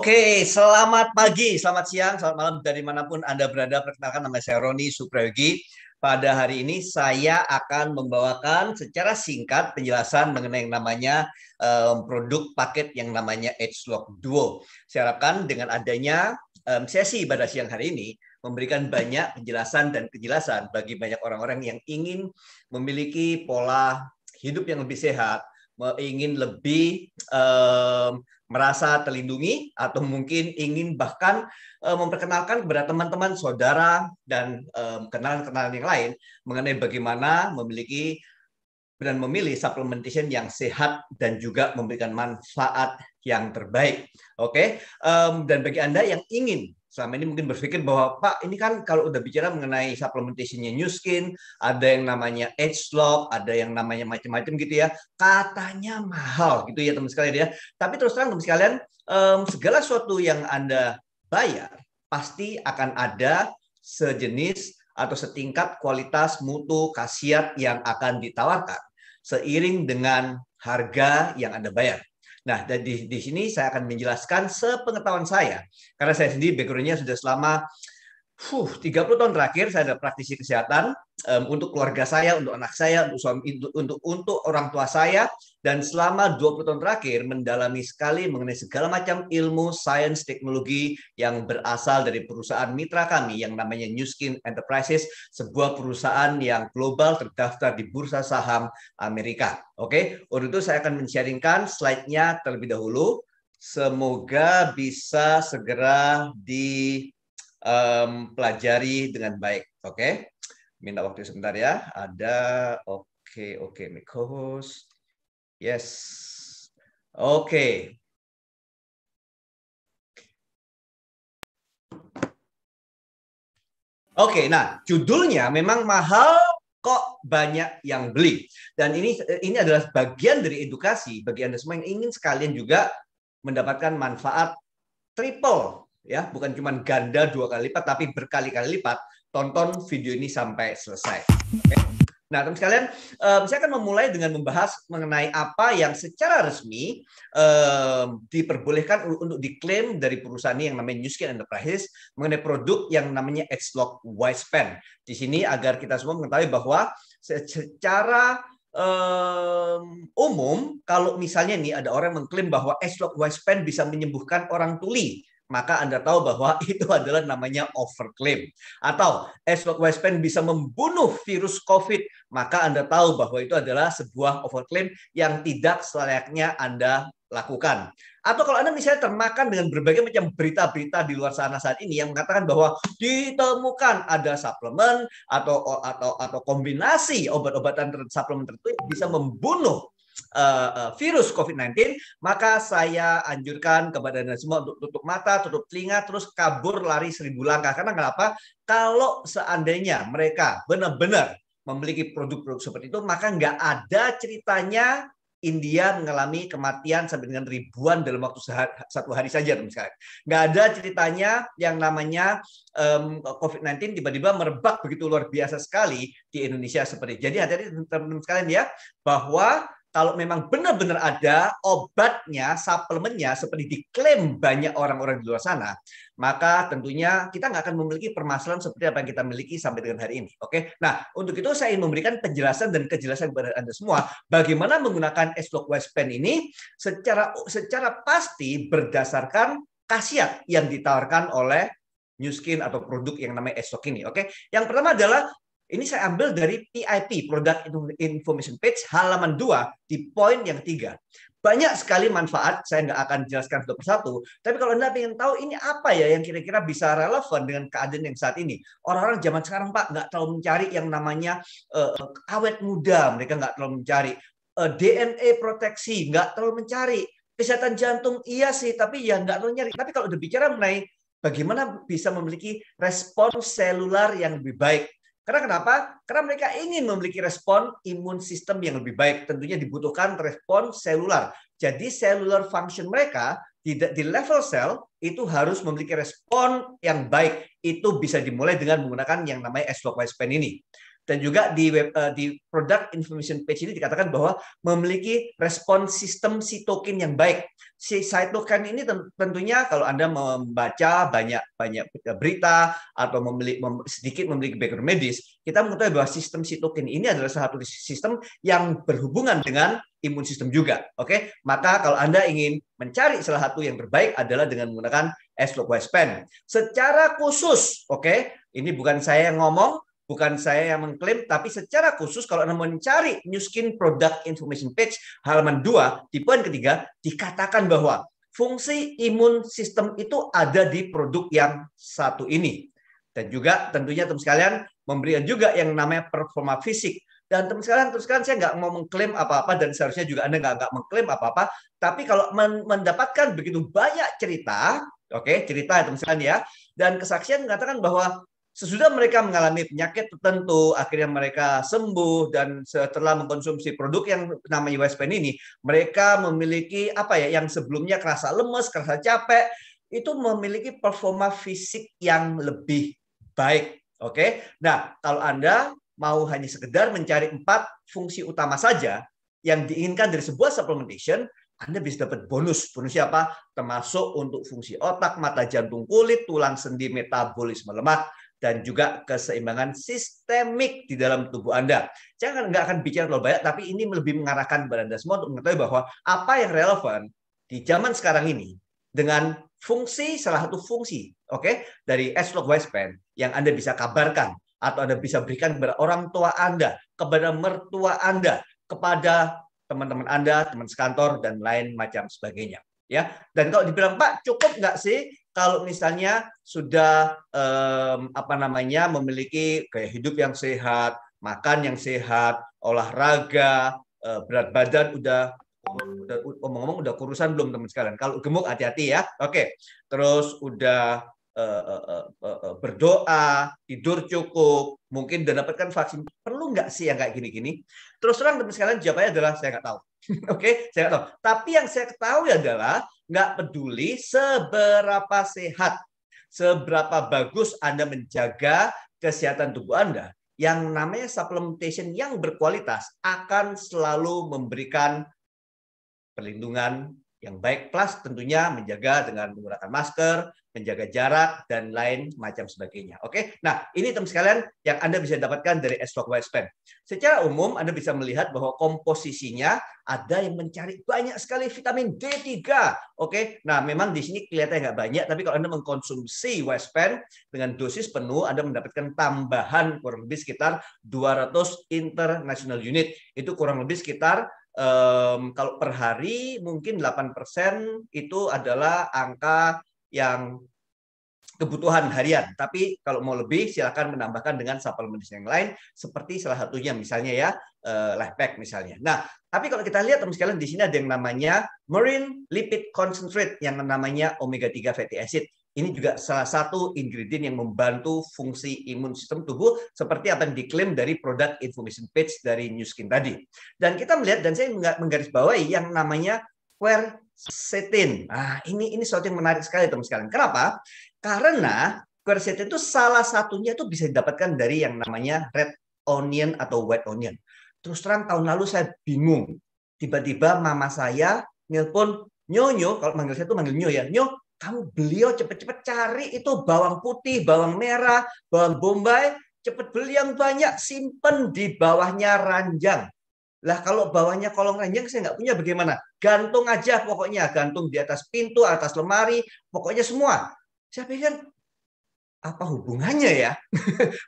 Oke, selamat pagi, selamat siang, selamat malam dari manapun Anda berada. Perkenalkan, nama saya Roni Suprayogi. Pada hari ini saya akan membawakan secara singkat penjelasan mengenai yang namanya produk paket yang namanya EdgeLock Duo. Saya harapkan dengan adanya sesi pada siang hari ini memberikan banyak penjelasan dan kejelasan bagi banyak orang-orang yang ingin memiliki pola hidup yang lebih sehat, ingin lebih merasa terlindungi, atau mungkin ingin bahkan memperkenalkan kepada teman-teman, saudara, dan kenalan-kenalan yang lain mengenai bagaimana memiliki dan memilih supplementation yang sehat dan juga memberikan manfaat yang terbaik. Oke, dan bagi Anda yang ingin selama ini mungkin berpikir bahwa Pak, ini kan kalau udah bicara mengenai supplementationnya Nu Skin, ada yang namanya EdgeLock, ada yang namanya macam-macam gitu ya, katanya mahal gitu ya teman sekalian ya. Tapi terus terang teman sekalian, segala sesuatu yang Anda bayar pasti akan ada sejenis atau setingkat kualitas, mutu, khasiat yang akan ditawarkan seiring dengan harga yang Anda bayar. Nah, di sini saya akan menjelaskan sepengetahuan saya, karena saya sendiri background-nya sudah selama 30 tahun terakhir saya ada praktisi kesehatan untuk keluarga saya, untuk anak saya, untuk suami, untuk orang tua saya, dan selama 20 tahun terakhir mendalami sekali mengenai segala macam ilmu, sains, teknologi yang berasal dari perusahaan mitra kami yang namanya Nu Skin Enterprises, sebuah perusahaan yang global terdaftar di bursa saham Amerika. Oke, untuk itu saya akan men-sharingkan slide-nya terlebih dahulu. Semoga bisa segera pelajari dengan baik. Oke, minta waktu sebentar ya. Ada oke, my co-host. Yes. Oke. Oke, nah judulnya memang mahal kok banyak yang beli. Dan ini adalah bagian dari edukasi bagi Anda semua yang ingin sekalian juga mendapatkan manfaat triple, ya, bukan cuma ganda 2 kali lipat, tapi berkali-kali lipat. Tonton video ini sampai selesai. Okay. Nah, teman sekalian, saya akan memulai dengan membahas mengenai apa yang secara resmi diperbolehkan untuk diklaim dari perusahaan ini yang namanya Nu Skin Enterprises mengenai produk yang namanya EdgeLock Wispan. Di sini agar kita semua mengetahui bahwa secara umum, kalau misalnya nih ada orang mengklaim bahwa EdgeLock Wispan bisa menyembuhkan orang tuli, maka Anda tahu bahwa itu adalah namanya overclaim. Atau EdgeLock Wispan bisa membunuh virus COVID, maka Anda tahu bahwa itu adalah sebuah overclaim yang tidak selayaknya Anda lakukan. Atau kalau Anda misalnya termakan dengan berbagai macam berita-berita di luar sana saat ini yang mengatakan bahwa ditemukan ada suplemen atau kombinasi obat-obatan suplemen tertentu yang bisa membunuh virus COVID-19, maka saya anjurkan kepada Anda semua untuk tutup mata, tutup telinga, terus kabur lari 1000 langkah. Karena kenapa? Kalau seandainya mereka benar-benar memiliki produk-produk seperti itu, maka nggak ada ceritanya India mengalami kematian sampai dengan ribuan dalam waktu satu hari saja, misalnya. Nggak ada ceritanya yang namanya COVID-19 tiba-tiba merebak begitu luar biasa sekali di Indonesia seperti. Jadi hati-hati teman-teman sekalian ya, bahwa kalau memang benar-benar ada obatnya, suplemennya seperti diklaim banyak orang-orang di luar sana, maka tentunya kita nggak akan memiliki permasalahan seperti apa yang kita miliki sampai dengan hari ini. Oke, nah untuk itu saya ingin memberikan penjelasan dan kejelasan kepada Anda semua bagaimana menggunakan EdgeLock Wispan ini secara pasti berdasarkan khasiat yang ditawarkan oleh Nu Skin atau produk yang namanya EdgeLock ini. Oke, yang pertama adalah ini saya ambil dari PIP, Product Information Page, halaman 2, di poin yang 3. Banyak sekali manfaat, saya nggak akan jelaskan satu persatu. Tapi kalau Anda ingin tahu ini apa ya yang kira-kira bisa relevan dengan keadaan yang saat ini. Orang-orang zaman sekarang, Pak, nggak terlalu mencari yang namanya awet muda. Mereka nggak terlalu mencari DNA proteksi, nggak terlalu mencari. Kesehatan jantung, iya sih, tapi ya nggak terlalu nyari. Tapi kalau berbicara mengenai bagaimana bisa memiliki respon selular yang lebih baik, karena kenapa? Karena mereka ingin memiliki respon imun sistem yang lebih baik. Tentunya dibutuhkan respon selular. Jadi cellular function mereka di level sel itu harus memiliki respon yang baik. Itu bisa dimulai dengan menggunakan yang namanya EdgeLock Wispan ini. Dan juga di product information page ini dikatakan bahwa memiliki respon sistem sitokin yang baik. Si sitokin ini tentunya kalau Anda membaca banyak berita atau sedikit memiliki background medis, kita mengetahui bahwa sistem sitokin ini adalah salah satu sistem yang berhubungan dengan imun sistem juga. Oke, maka kalau Anda ingin mencari salah satu yang terbaik adalah dengan menggunakan S-Log Wispen. Secara khusus, oke, ini bukan saya yang ngomong, bukan saya yang mengklaim, tapi secara khusus kalau Anda mencari Nu Skin Product Information Page halaman 2 di poin ketiga dikatakan bahwa fungsi imun sistem itu ada di produk yang satu ini. Dan juga tentunya teman sekalian memberikan juga yang namanya performa fisik. Dan teman sekalian saya nggak mau mengklaim apa-apa dan seharusnya juga Anda nggak mengklaim apa-apa. Tapi kalau mendapatkan begitu banyak cerita, oke, cerita teman sekalian ya, dan kesaksian mengatakan bahwa sesudah mereka mengalami penyakit tertentu, akhirnya mereka sembuh dan setelah mengkonsumsi produk yang namanya Wispen ini, mereka memiliki apa ya, yang sebelumnya kerasa lemes, kerasa capek, itu memiliki performa fisik yang lebih baik. Oke. Nah, kalau Anda mau hanya sekedar mencari 4 fungsi utama saja yang diinginkan dari sebuah supplementation, Anda bisa dapat bonus. Bonusnya apa? Termasuk untuk fungsi otak, mata, jantung, kulit, tulang, sendi, metabolisme lemak, dan juga keseimbangan sistemik di dalam tubuh Anda. Saya nggak akan bicara terlalu banyak, tapi ini lebih mengarahkan kepada Anda semua untuk mengetahui bahwa apa yang relevan di zaman sekarang ini dengan fungsi, salah satu fungsi, oke, dari S-Log Wispen yang Anda bisa kabarkan atau Anda bisa berikan kepada orang tua Anda, kepada mertua Anda, kepada teman-teman Anda, teman sekantor, dan lain macam sebagainya. Ya, dan kalau dibilang Pak, cukup nggak sih kalau misalnya sudah memiliki gaya hidup yang sehat, makan yang sehat, olahraga, berat badan udah ngomong-ngomong udah kurusan belum teman sekalian? Kalau gemuk hati-hati ya. Oke. Terus udah berdoa, tidur cukup, mungkin udah dapatkan vaksin. Perlu nggak sih yang kayak gini-gini? Terus terang teman sekalian jawabannya adalah saya nggak tahu. Oke, saya nggak tahu. Tapi yang saya ketahui adalah nggak peduli seberapa sehat, seberapa bagus Anda menjaga kesehatan tubuh Anda, yang namanya supplementation yang berkualitas akan selalu memberikan perlindungan yang baik, plus tentunya menjaga dengan menggunakan masker, menjaga jarak, dan lain macam sebagainya. Oke, nah ini teman sekalian yang Anda bisa dapatkan dari S-Log Wispen. Secara umum Anda bisa melihat bahwa komposisinya ada yang mencari banyak sekali vitamin D3. Oke, nah memang di sini kelihatannya nggak banyak, tapi kalau Anda mengkonsumsi Wispen dengan dosis penuh, Anda mendapatkan tambahan kurang lebih sekitar 200 international unit. Itu kurang lebih sekitar kalau per hari mungkin 8% itu adalah angka yang kebutuhan harian. Tapi kalau mau lebih silakan menambahkan dengan suplemen yang lain seperti salah satunya misalnya ya Lifepack misalnya. Nah, tapi kalau kita lihat teman sekalian di sini ada yang namanya marine lipid concentrate yang namanya omega 3 fatty acid. Ini juga salah satu ingredient yang membantu fungsi imun sistem tubuh seperti apa yang diklaim dari product information page dari Nu Skin tadi. Dan kita melihat, dan saya menggarisbawahi yang namanya quercetin. Nah, ini sesuatu yang menarik sekali teman sekalian. Kenapa? Karena quercetin itu salah satunya itu bisa didapatkan dari yang namanya red onion atau white onion. Terus terang tahun lalu saya bingung. Tiba-tiba mama saya nelpon, Nyo, kalau manggil saya itu manggil Nyo ya, Nyo, kamu beliau cepet-cepet cari itu bawang putih, bawang merah, bawang bombay, cepet beli yang banyak, simpen di bawahnya ranjang. Lah kalau bawahnya kolong ranjang saya nggak punya bagaimana? Gantung aja pokoknya, gantung di atas pintu, atas lemari, pokoknya semua. Saya pikir apa hubungannya ya?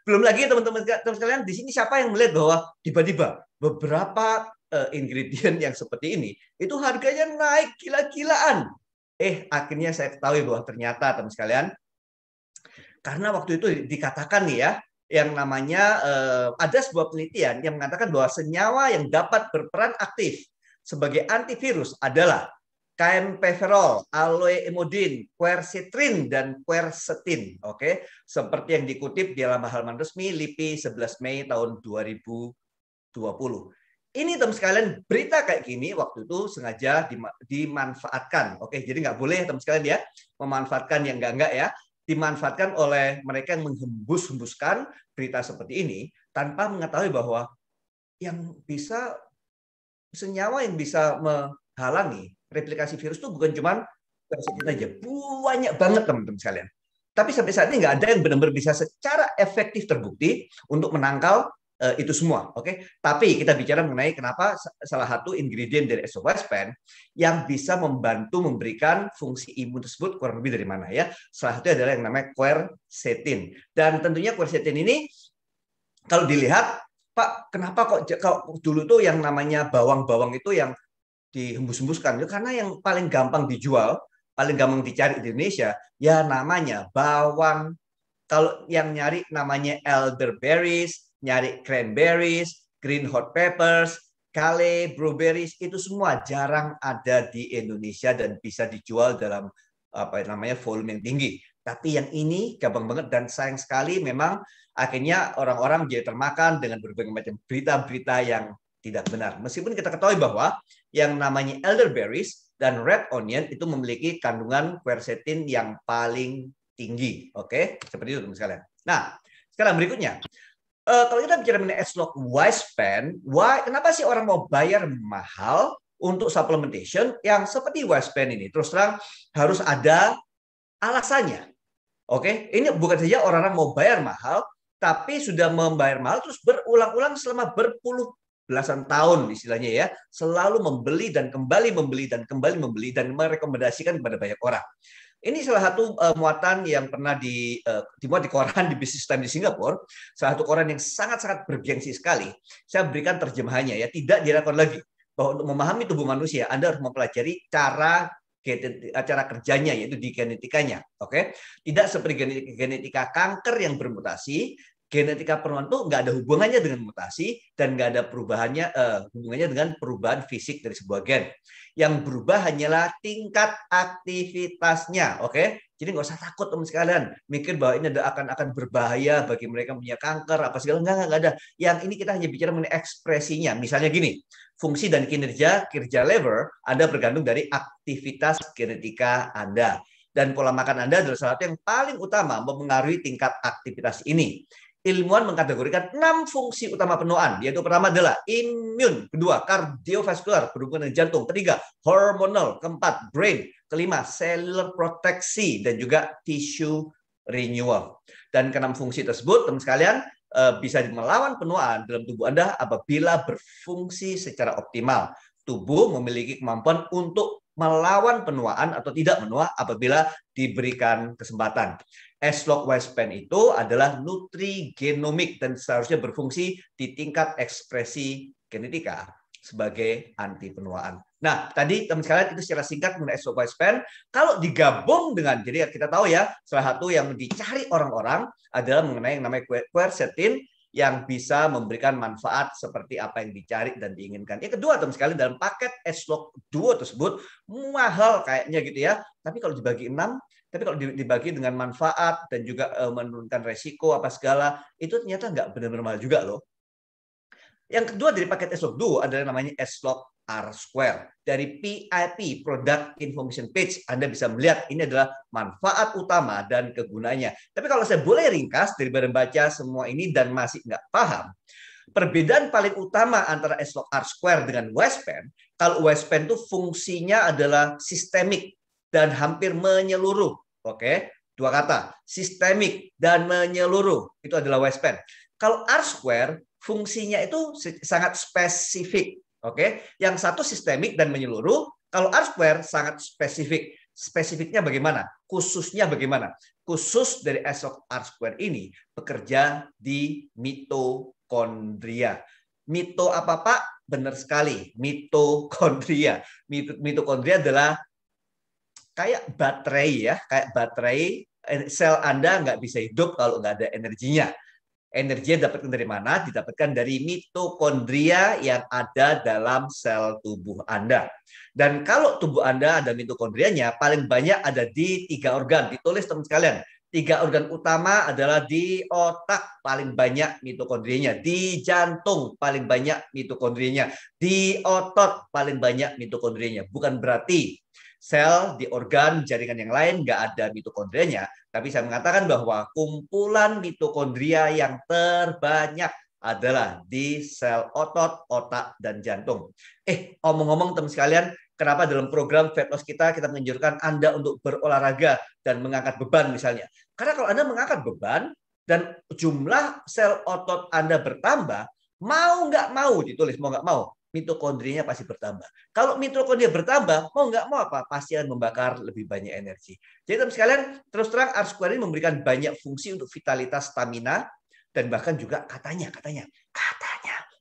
Belum lagi teman-teman sekalian di sini siapa yang melihat bahwa tiba-tiba beberapa ingredient yang seperti ini itu harganya naik gila-gilaan. Akhirnya saya ketahui bahwa ternyata teman sekalian, karena waktu itu dikatakan nih ya, yang namanya ada sebuah penelitian yang mengatakan bahwa senyawa yang dapat berperan aktif sebagai antivirus adalah camphophyrol, aloeimodin, quercitrin, dan quercetin. Oke, seperti yang dikutip di halaman resmi LIPI 11 Mei tahun 2020. Ini teman sekalian berita kayak gini waktu itu sengaja dimanfaatkan. Oke, jadi nggak boleh teman sekalian ya memanfaatkan yang enggak ya. Dimanfaatkan oleh mereka yang menghembus-hembuskan berita seperti ini tanpa mengetahui bahwa yang bisa senyawa yang bisa menghalangi replikasi virus itu bukan cuma quercetin aja, banyak banget teman-teman sekalian. Tapi sampai saat ini nggak ada yang benar-benar bisa secara efektif terbukti untuk menangkal itu semua, oke? Tapi kita bicara mengenai kenapa salah satu ingredient dari S-Pen yang bisa membantu memberikan fungsi imun tersebut kurang lebih dari mana ya? Salah satu adalah yang namanya quercetin. Dan tentunya quercetin ini kalau dilihat, Pak, kenapa kok kalau dulu tuh yang namanya bawang-bawang itu yang dihembus-hembuskan? Karena yang paling gampang dijual, paling gampang dicari di Indonesia, ya namanya bawang. Kalau yang nyari namanya elderberries, nyari cranberries, green hot peppers, kale, blueberries, itu semua jarang ada di Indonesia dan bisa dijual dalam apa namanya volume yang tinggi. Tapi yang ini gampang banget dan sayang sekali memang akhirnya orang-orang jadi termakan dengan berbagai macam berita-berita yang tidak benar. Meskipun kita ketahui bahwa yang namanya elderberries dan red onion itu memiliki kandungan quercetin yang paling tinggi. Oke, seperti itu teman sekalian. Nah, sekarang berikutnya. Kalau kita bicara mengenai S-Log Wispen, kenapa sih orang mau bayar mahal untuk supplementation yang seperti Wispen ini? Terus terang harus ada alasannya. Oke, ini bukan saja orang-orang mau bayar mahal, tapi sudah membayar mahal terus berulang-ulang selama berpuluh belasan tahun istilahnya ya, selalu membeli dan kembali membeli dan kembali membeli dan merekomendasikan kepada banyak orang. Ini salah satu muatan yang pernah dimuat di koran di Business Times di Singapura, salah satu koran yang sangat-sangat bergengsi sekali. Saya berikan terjemahannya ya, tidak dilakukan lagi bahwa untuk memahami tubuh manusia Anda harus mempelajari cara kerjanya yaitu di genetikanya, oke? Tidak seperti genetika kanker yang bermutasi. Genetika penuaan itu nggak ada hubungannya dengan mutasi dan nggak ada hubungannya dengan perubahan fisik dari sebuah gen. Yang berubah hanyalah tingkat aktivitasnya, oke? Jadi nggak usah takut teman sekalian mikir bahwa ini akan berbahaya bagi mereka punya kanker apa segala, nggak ada. Yang ini kita hanya bicara mengenai ekspresinya. Misalnya gini, fungsi dan kinerja liver Anda bergantung dari aktivitas genetika Anda. Dan pola makan Anda adalah salah satu yang paling utama mempengaruhi tingkat aktivitas ini. Ilmuwan mengkategorikan 6 fungsi utama penuaan, yaitu pertama adalah imun, kedua kardiovaskular, berhubungan dengan jantung, ketiga hormonal, keempat brain, kelima cellular proteksi, dan juga tissue renewal. Dan keenam fungsi tersebut, teman sekalian, bisa melawan penuaan dalam tubuh Anda apabila berfungsi secara optimal. Tubuh memiliki kemampuan untuk melawan penuaan atau tidak menua apabila diberikan kesempatan. S-Log Wispen itu adalah nutrigenomik dan seharusnya berfungsi di tingkat ekspresi genetika sebagai anti penuaan. Nah, tadi teman sekalian itu secara singkat mengenai S-Log Wispen. Kalau digabung dengan, jadi kita tahu ya, salah satu yang dicari orang-orang adalah mengenai yang namanya quercetin yang bisa memberikan manfaat seperti apa yang dicari dan diinginkan. Yang kedua, teman sekalian, dalam paket S-Log Duo tersebut mahal kayaknya gitu ya. Tapi kalau dibagi 6, tapi kalau dibagi dengan manfaat dan juga menurunkan resiko apa segala, itu ternyata nggak benar-benar mahal juga loh. Yang kedua dari paket S-Log Duo adalah namanya S-Log R-Square. Dari PIP, Product Information Page, Anda bisa melihat ini adalah manfaat utama dan kegunaannya. Tapi kalau saya boleh ringkas daripada baca semua ini dan masih nggak paham, perbedaan paling utama antara S-Log R-Square dengan Wispen, kalau Wispen itu fungsinya adalah sistemik dan hampir menyeluruh. Oke, dua kata, sistemik dan menyeluruh, itu adalah Wispen. Kalau R-Square fungsinya itu sangat spesifik. Oke, yang satu sistemik dan menyeluruh, kalau R-Square sangat spesifik. Spesifiknya bagaimana? Khususnya bagaimana? Khusus dari S-Log R-Square ini bekerja di mitokondria. Mito apa Pak? Benar sekali, mitokondria. Mitokondria adalah kayak baterai ya, kayak baterai. Sel Anda nggak bisa hidup kalau nggak ada energinya. Energinya didapatkan dari mana? Didapatkan dari mitokondria yang ada dalam sel tubuh Anda. Dan kalau tubuh Anda ada mitokondrianya, paling banyak ada di 3 organ. Ditulis teman sekalian. 3 organ utama adalah di otak, paling banyak mitokondrianya. Di jantung, paling banyak mitokondrianya. Di otot, paling banyak mitokondrianya. Bukan berarti sel di organ jaringan yang lain nggak ada mitokondrianya, tapi saya mengatakan bahwa kumpulan mitokondria yang terbanyak adalah di sel otot, otak, dan jantung. Omong-ngomong teman sekalian, kenapa dalam program Fat Loss kita menganjurkan Anda untuk berolahraga dan mengangkat beban misalnya? Karena kalau Anda mengangkat beban dan jumlah sel otot Anda bertambah, mau nggak mau ditulis, mau nggak mau, mitokondrianya pasti bertambah. Kalau mitokondria bertambah, mau nggak mau apa? Pasti akan membakar lebih banyak energi. Jadi teman sekalian, terus terang R-Square ini memberikan banyak fungsi untuk vitalitas, stamina, dan bahkan juga katanya,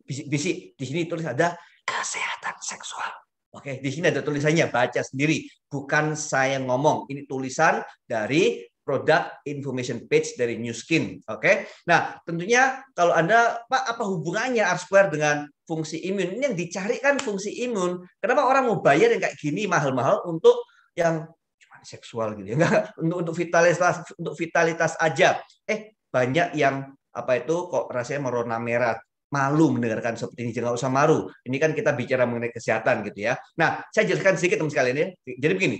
bisik-bisik di sini tulis ada kesehatan seksual. Oke, di sini ada tulisannya, baca sendiri. Bukan saya ngomong, ini tulisan dari product information page dari New Skin. Oke. Nah, tentunya kalau Anda, Pak, apa hubungannya R-Square dengan fungsi imun? Ini yang dicari kan fungsi imun. Kenapa orang mau bayar yang kayak gini mahal-mahal untuk yang cuma seksual gitu ya? Enggak, untuk vitalitas aja. Banyak yang apa itu kok rasanya merona merah, malu mendengarkan seperti ini. Jangan usah malu. Ini kan kita bicara mengenai kesehatan gitu ya. Nah, saya jelaskan sedikit teman sekalian ya. Jadi begini.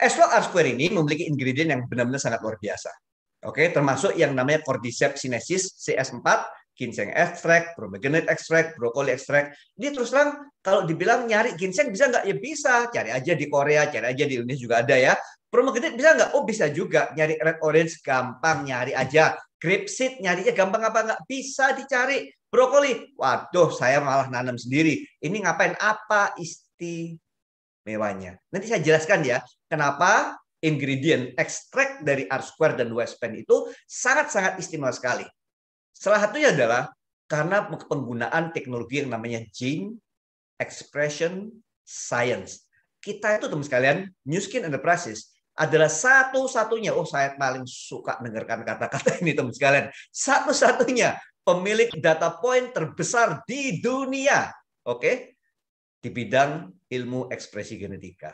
R-Square ini memiliki ingredient yang benar-benar sangat luar biasa. Oke, termasuk yang namanya Cordyceps sinensis CS4, ginseng extract, pomegranate extract, brokoli extract. Ini terus terang kalau dibilang nyari ginseng bisa nggak? Ya bisa. Cari aja di Korea, cari aja di Indonesia juga ada ya. Pomegranate bisa nggak? Oh bisa juga. Nyari red orange gampang, nyari aja. Grapeseed nyarinya gampang apa nggak? Bisa dicari. Brokoli, waduh saya malah nanam sendiri. Ini ngapain? Apa istimewanya? Nanti saya jelaskan ya, kenapa ingredient ekstrak dari R-Square dan Westpen itu sangat-sangat istimewa sekali. Salah satunya adalah karena penggunaan teknologi yang namanya Gene Expression Science. Kita itu teman sekalian, New Skin Enterprises adalah satu-satunya, saya paling suka dengarkan kata-kata ini teman sekalian, satu-satunya pemilik data point terbesar di dunia, oke, di bidang ilmu ekspresi genetika.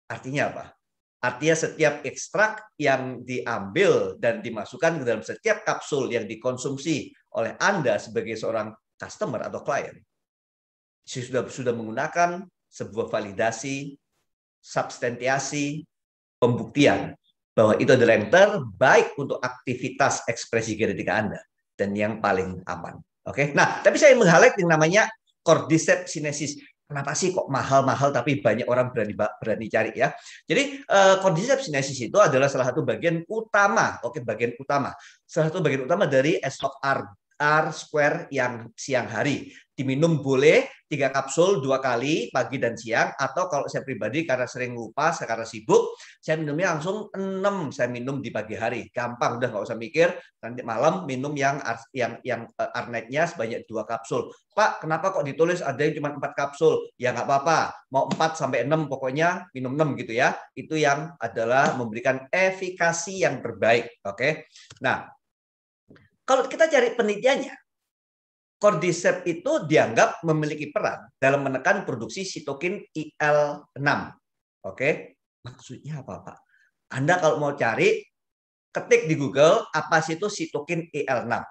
Artinya apa? Artinya setiap ekstrak yang diambil dan dimasukkan ke dalam setiap kapsul yang dikonsumsi oleh Anda sebagai seorang customer atau klien, sudah menggunakan sebuah validasi, substantiasi, pembuktian bahwa itu adalah yang terbaik untuk aktivitas ekspresi genetika Anda dan yang paling aman. Oke. Nah, tapi saya meng-highlight yang namanya Cordyceps sinensis. Kenapa sih kok mahal-mahal tapi banyak orang berani cari ya? Jadi Cordyceps sinensis itu adalah salah satu bagian utama, bagian utama. Salah satu bagian utama dari esok R-Square yang siang hari. Diminum boleh 3 kapsul 2 kali pagi dan siang, atau kalau saya pribadi karena sering lupa, karena sibuk, saya minumnya langsung 6 saya minum di pagi hari. Gampang, udah nggak usah mikir. Nanti malam minum yang R-Night-nya sebanyak 2 kapsul. Pak, kenapa kok ditulis ada yang cuma 4 kapsul? Ya nggak apa-apa. Mau 4 sampai 6 pokoknya minum 6 gitu ya. Itu yang adalah memberikan efikasi yang terbaik. Oke. Nah, kalau kita cari penelitiannya, Cordyceps itu dianggap memiliki peran dalam menekan produksi sitokin IL-6. Oke, maksudnya apa, Pak? Anda kalau mau cari, ketik di Google apa sih itu sitokin IL-6.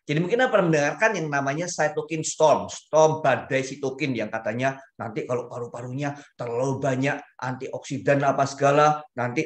Jadi mungkin Anda pernah mendengarkan yang namanya cytokine storm badai sitokin yang katanya nanti kalau paru-parunya terlalu banyak antioksidan apa segala, nanti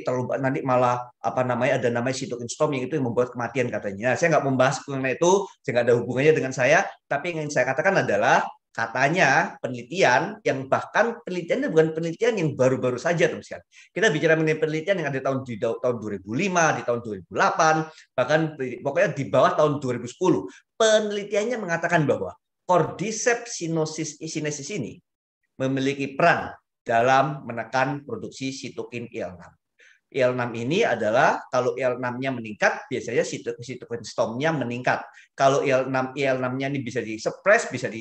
malah ada namanya cytokine storm yang itu yang membuat kematian katanya. Nah, saya nggak membahas mengenai itu, nggak ada hubungannya dengan saya, tapi yang ingin saya katakan adalah katanya penelitian yang bahkan penelitiannya bukan penelitian yang baru-baru saja teman-teman. Kita bicara mengenai penelitian yang ada di tahun 2005, di tahun 2008, bahkan pokoknya di bawah tahun 2010. Penelitiannya mengatakan bahwa Cordyceps sinensis ini memiliki peran dalam menekan produksi sitokin IL-6. IL-6 ini adalah kalau IL-6-nya meningkat, biasanya sitokin storm-nya meningkat. Kalau IL-6-nya ini bisa disuppress, bisa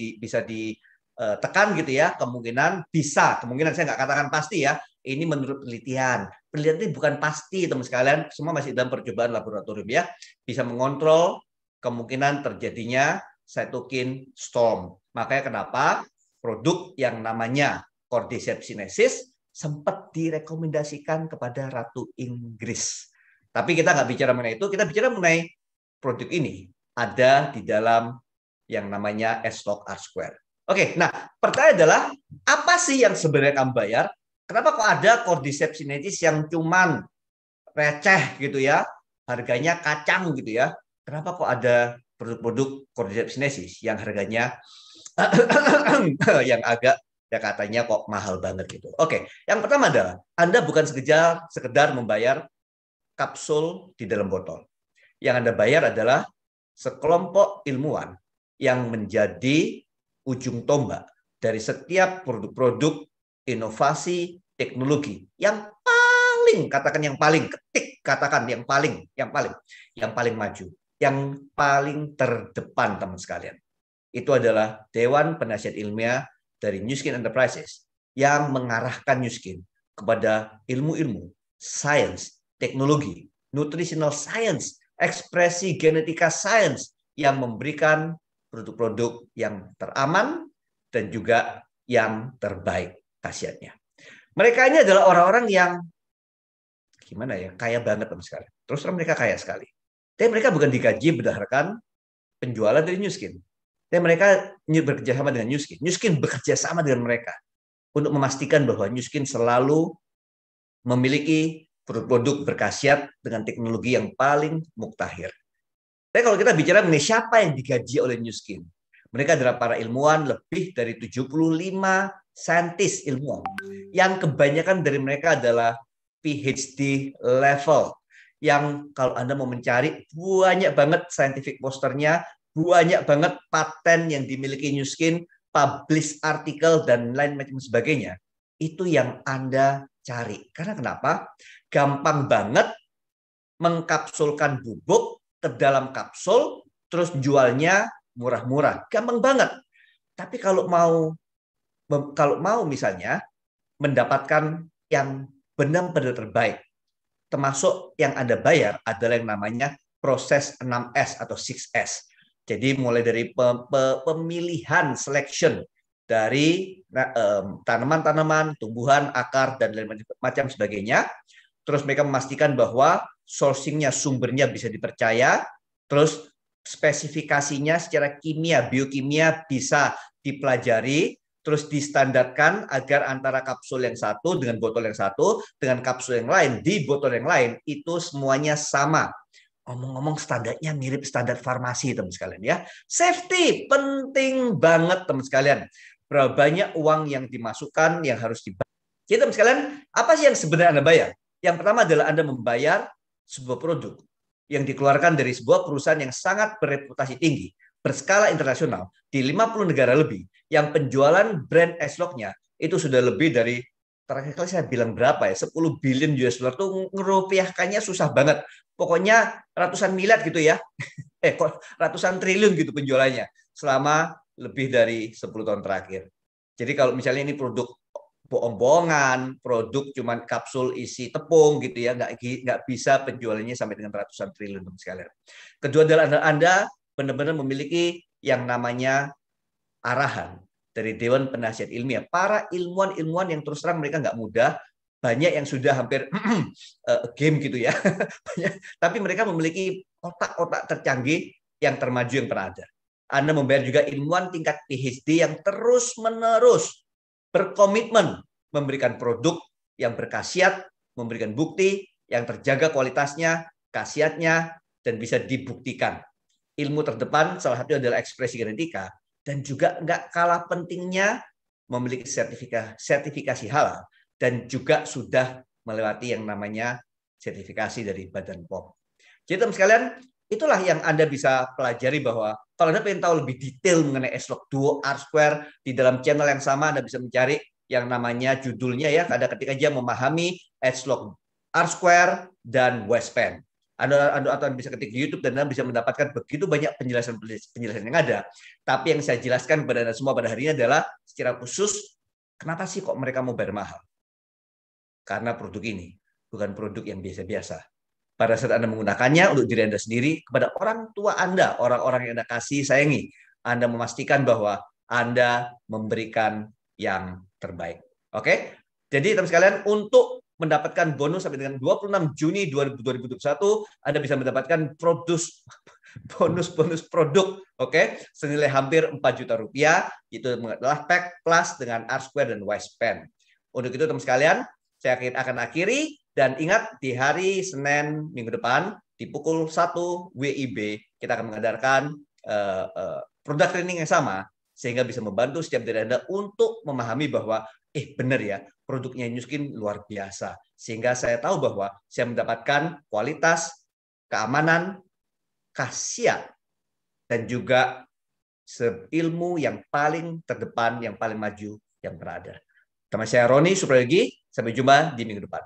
ditekan gitu ya, kemungkinan saya nggak katakan pasti ya, ini menurut penelitian. Penelitian ini bukan pasti teman sekalian, semua masih dalam percobaan laboratorium ya, bisa mengontrol kemungkinan terjadinya cytokine storm. Makanya kenapa produk yang namanya Cordyceps sinensis sempat direkomendasikan kepada Ratu Inggris. Tapi kita nggak bicara mengenai itu, kita bicara mengenai produk ini ada di dalam yang namanya S-Log R-Square. Oke, nah pertanyaan adalah apa sih yang sebenarnya kamu bayar? Kenapa kok ada Cordyceps sinensis yang cuman receh gitu ya, harganya kacang gitu ya? Kenapa kok ada produk-produk coordinated sinesis yang harganya yang agak ya katanya kok mahal banget gitu. Oke, yang pertama adalah Anda bukan sekedar membayar kapsul di dalam botol. Yang Anda bayar adalah sekelompok ilmuwan yang menjadi ujung tombak dari setiap produk-produk inovasi teknologi yang paling, katakan yang paling, ketik katakan yang paling maju, yang paling terdepan teman sekalian. Itu adalah Dewan Penasihat Ilmiah dari Nu Skin Enterprises yang mengarahkan Nu Skin kepada ilmu-ilmu, sains, teknologi, nutritional science, ekspresi genetika science yang memberikan produk-produk yang teraman dan juga yang terbaik khasiatnya. Mereka ini adalah orang-orang yang gimana ya, kaya banget teman sekali. Terus terang mereka kaya sekali. Tapi mereka bukan digaji berdasarkan penjualan dari Nu Skin. Dan mereka bekerja sama dengan Nu Skin. Nu Skin bekerja sama dengan mereka untuk memastikan bahwa Nu Skin selalu memiliki produk-produk berkhasiat dengan teknologi yang paling muktahir. Tapi kalau kita bicara mengenai siapa yang digaji oleh Nu Skin, mereka adalah para ilmuwan, lebih dari 75 saintis ilmuwan, yang kebanyakan dari mereka adalah PhD level, yang kalau Anda mau mencari, banyak banget scientific posternya, banyak banget paten yang dimiliki Nu Skin, publish artikel, dan lain macam sebagainya. Itu yang Anda cari. Karena kenapa? Gampang banget mengkapsulkan bubuk ke dalam kapsul, terus jualnya murah-murah. Gampang banget. Tapi kalau mau misalnya mendapatkan yang benar-benar terbaik, termasuk yang Anda bayar adalah yang namanya proses 6S atau 6S. Jadi mulai dari pemilihan selection dari tanaman-tanaman, tumbuhan, akar, dan lain macam sebagainya. Terus mereka memastikan bahwa sourcing-nya, sumbernya bisa dipercaya. Terus spesifikasinya secara kimia, biokimia bisa dipelajari. Terus distandarkan agar antara kapsul yang satu dengan botol yang satu, dengan kapsul yang lain di botol yang lain, itu semuanya sama. Ngomong-ngomong standarnya mirip standar farmasi teman sekalian ya. Safety penting banget teman sekalian. Berapa banyak uang yang dimasukkan yang harus dibayar. Jadi teman sekalian, apa sih yang sebenarnya Anda bayar? Yang pertama adalah Anda membayar sebuah produk yang dikeluarkan dari sebuah perusahaan yang sangat bereputasi tinggi, berskala internasional di 50 negara lebih, yang penjualan brand Eslock-nya itu sudah lebih dari, terakhir kali saya bilang berapa ya, 10 billion US dollar tuh ngerupiahkannya susah banget. Pokoknya ratusan miliar gitu ya. Ratusan triliun gitu penjualannya selama lebih dari 10 tahun terakhir. Jadi kalau misalnya ini produk bohong-bohongan, produk cuman kapsul isi tepung gitu ya, nggak bisa penjualannya sampai dengan ratusan triliun teman sekalian. Kedua adalah Anda benar-benar memiliki yang namanya arahan dari Dewan Penasihat Ilmiah, para ilmuwan-ilmuwan yang terus terang mereka nggak mudah, banyak yang sudah hampir game gitu ya, tapi mereka memiliki otak-otak tercanggih yang termaju yang pernah ada. Anda membayar juga ilmuwan tingkat PhD yang terus-menerus berkomitmen memberikan produk yang berkhasiat, memberikan bukti yang terjaga kualitasnya, khasiatnya, dan bisa dibuktikan. Ilmu terdepan salah satu adalah ekspresi genetika, dan juga nggak kalah pentingnya memiliki sertifikasi halal, dan juga sudah melewati yang namanya sertifikasi dari Badan POM. Jadi teman sekalian, itulah yang Anda bisa pelajari bahwa kalau Anda ingin tahu lebih detail mengenai Eslock Duo R-Square, di dalam channel yang sama Anda bisa mencari yang namanya judulnya ya, ada ketika aja memahami Eslock R-Square dan Westpan. Anda bisa ketik di YouTube dan Anda bisa mendapatkan begitu banyak penjelasan yang ada. Tapi yang saya jelaskan kepada Anda semua pada hari ini adalah secara khusus, kenapa sih kok mereka mau bayar mahal? Karena produk ini bukan produk yang biasa-biasa. Pada saat Anda menggunakannya untuk diri Anda sendiri, kepada orang tua Anda, orang-orang yang Anda kasih, sayangi, Anda memastikan bahwa Anda memberikan yang terbaik. Oke? Jadi teman sekalian, untuk mendapatkan bonus sampai dengan 26 Juni 2021, Anda bisa mendapatkan bonus produk, oke, senilai hampir 4 juta rupiah. Itu adalah Pack Plus dengan R-Square dan Westpan. Untuk itu teman sekalian, saya akan akhiri, dan ingat di hari Senin minggu depan di pukul 1 WIB kita akan mengadakan produk training yang sama, sehingga bisa membantu setiap dari Anda untuk memahami bahwa benar ya, produknya Nu Skin luar biasa. Sehingga saya tahu bahwa saya mendapatkan kualitas, keamanan, khasiat, dan juga ilmu yang paling terdepan, yang paling maju, yang berada. Sama saya Roni Suprayagi, sampai jumpa di minggu depan.